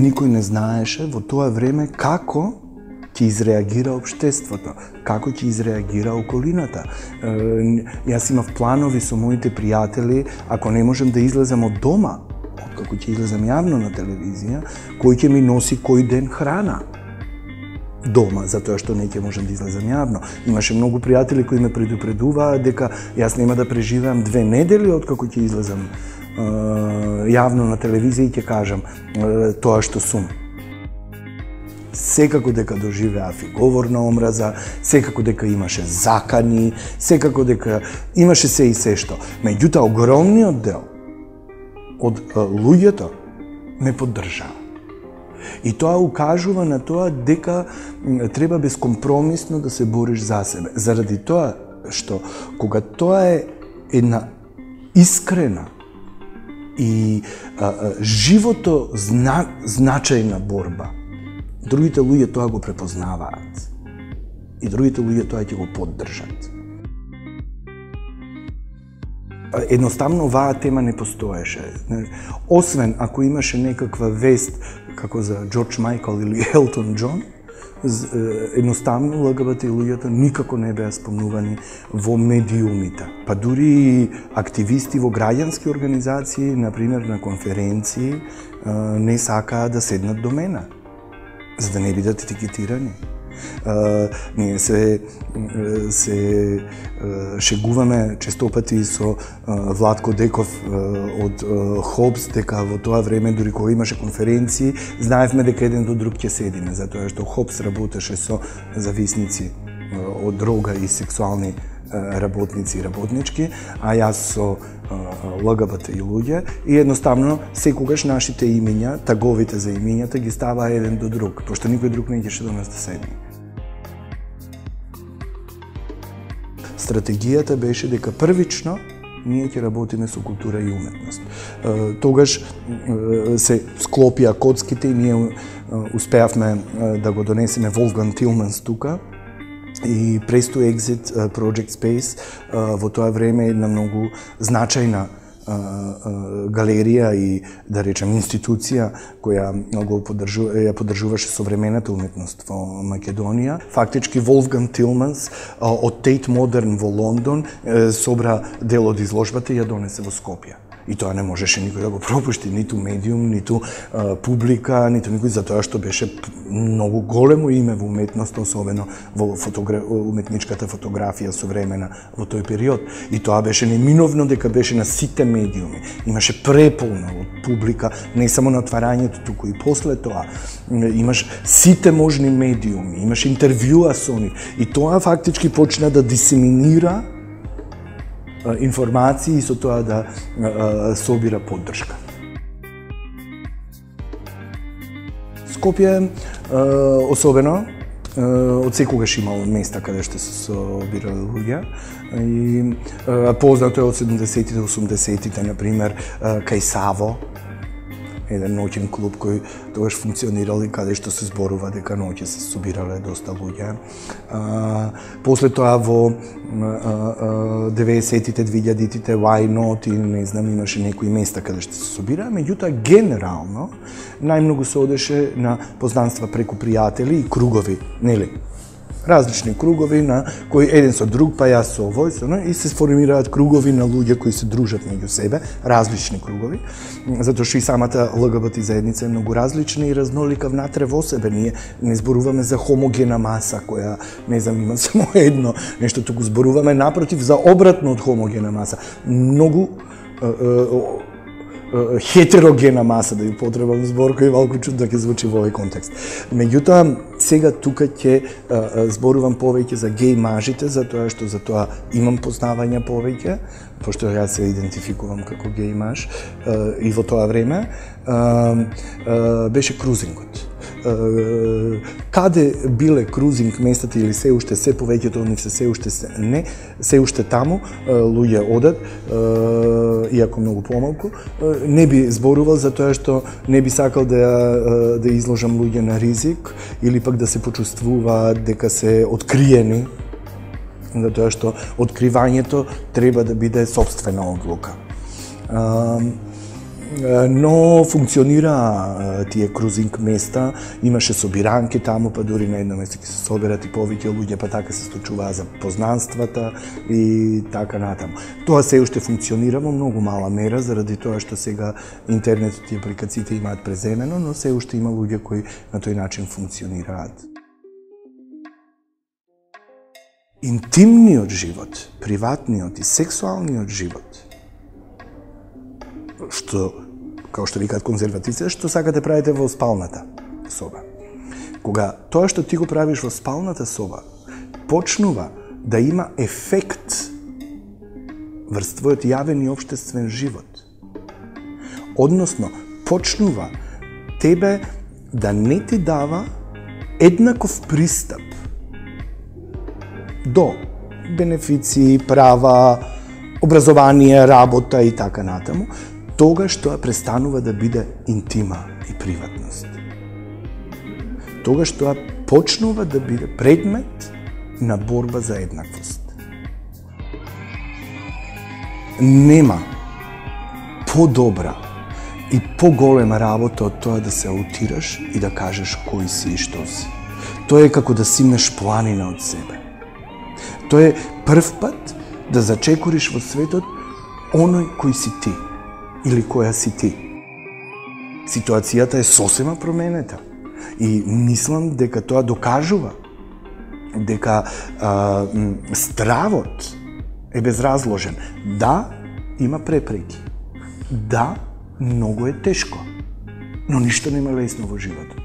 Никој не знаеше во тоа време како ќе изреагира општеството, како ќе изреагира околината. Јас имав планови со моите пријатели, ако не можем да излезем од дома, како ќе излезем јавно на телевизија, кој ќе ми носи кој ден храна дома, затоа што не ќе можем да излезем јавно. Имаше многу пријатели кои ме предупредуваа дека јас нема да преживеам 2 недели откако ќе излезем јавно на телевизија и ќе кажам тоа што сум. Секако дека доживеав и говор на омраза, секако дека имаше закани, секако дека имаше се и се што. Меѓутоа, огромниот дел од луѓето ме поддржаа. И тоа укажува на тоа дека треба бескомпромисно да се бориш за себе. Заради тоа што кога тоа е една искрена и живото значајна борба, другите луѓе тоа го препознаваат. И другите луѓе тоа ќе го поддржат. Едноставно оваа тема не постоеше. Освен ако имаше некаква вест како за Џорџ Мајкл или Елтон Џон, едноставно ЛГБТ луѓето никако не беа спомнувани во медиумите. Па дури и активисти во граѓански организации, например на конференции, не сакаа да седнат до мене, за да не бидат етикетирани. Ние се шегуваме честопати со Владко Деков од Хопс, дека во тоа време, дури кога имаше конференции, знаевме дека еден до друг ќе седиме, затоа што Хопс работеше со зависници од дрога и сексуални работници и работнички, а јас со ЛГБТ и луѓе, и едноставно секогаш нашите имиња, таговите за имињата ги ставаа еден до друг, пошто никој друг не ќе до нас да седне. Стратегијата беше дека првично ние ќе работиме со култура и уметност. Тогаш се склопија коцките и ние успеавме да го донесеме Волфганг Тилманс тука, и Press to Exit Project Space во тоа време една многу значајна галерија и, да речем, институција која ја поддржуваше современата уметност во Македонија. Фактички Волфганг Тилманс од Тейт Модерн во Лондон собра дел од изложбата и ја донесе во Скопје. И тоа не можеше никој да го пропушти, ниту медиум, ниту публика, ниту никој, затоа што беше многу големо име во уметност, особено во уметничката фотографија современа во тој период. И тоа беше неминовно дека беше на сите медиуми. Имаше преполно од публика, не само на отварањето, туку и после тоа. Имаш сите можни медиуми, имаш интервјуа со нив. И тоа фактички почна да дисеминира информации и со тоа да собира поддршка. Скопје, особено, од секогаш имало места каде што се собирале луѓе. И познато е од 70-тите, 80-тите, например, кај Саво, еден ноќен клуб кој тогаш функционирал и каде што се зборува дека ноќе се собирале доста луѓе. После тоа во 90-тите, 2000-тите, Why Not и не знам, имаше некои места каде што се собира, меѓутоа генерално најмногу се одеше на познанства преку пријатели и кругови, нели? Различни кругови на кои еден со друг, па јас со овој, со оној, и се сформираат кругови на луѓе кои се дружат меѓу себе, различни кругови, затоа што и самата ЛГБТ заедница е многу различна и разнолика внатре во себе. Ние не зборуваме за хомогена маса која, не знам, има само едно нешто, туку зборуваме напротив за обратно од хомогена маса. Многу heterogena masa, да ја потребам збор кој малку чудно ќе звучи во овој контекст. Меѓутоа, сега тука ќе зборувам повеќе за геј мажите, затоа што за тоа имам познавања повеќе, пошто јас се идентификувам како геј маж и во тоа време, беше крузингот. Каде биле крузинг местата или се уште се повеќето од нив се уште таму, луѓе одат, иако многу помалку, не би зборувал затоа што не би сакал да изложам луѓе на ризик или пак да се почувствуваат дека се откриени, затоа што откривањето треба да биде собствена одлука. Но функционира тие крузинг места, имаше собиранки таму, па дури на едно место ќе се соберат и повеќе луѓе, па така се случуваа за познанствата и така натаму. Тоа се уште функционира во многу мала мера, заради тоа што сега интернетот и апликациите имаат преземено, но се уште има луѓе кои на тој начин функционираат. Интимниот живот, приватниот и сексуалниот живот, што, како што викаат конзервативците, што сакате правите во спалната соба. Кога тоа што ти го правиш во спалната соба почнува да има ефект врз твојот јавен и општествен живот, односно почнува тебе да не ти дава еднаков пристап до бенефиции, права, образование, работа и така натаму, тогаш тоа престанува да биде интима и приватност. Тогаш тоа почнува да биде предмет на борба за еднаквост. Нема подобра и поголема работа од тоа да се аутираш и да кажеш кој си и што си. Тоа е како да симнеш планина од себе. Тоа е прв пат да зачекориш во светот оној кој си ти или која си ти. Ситуацијата е сосема променета и мислам дека тоа докажува дека стравот е безразложен. Да, има препреки. Да, многу е тешко, но ништо нема лесно во животот.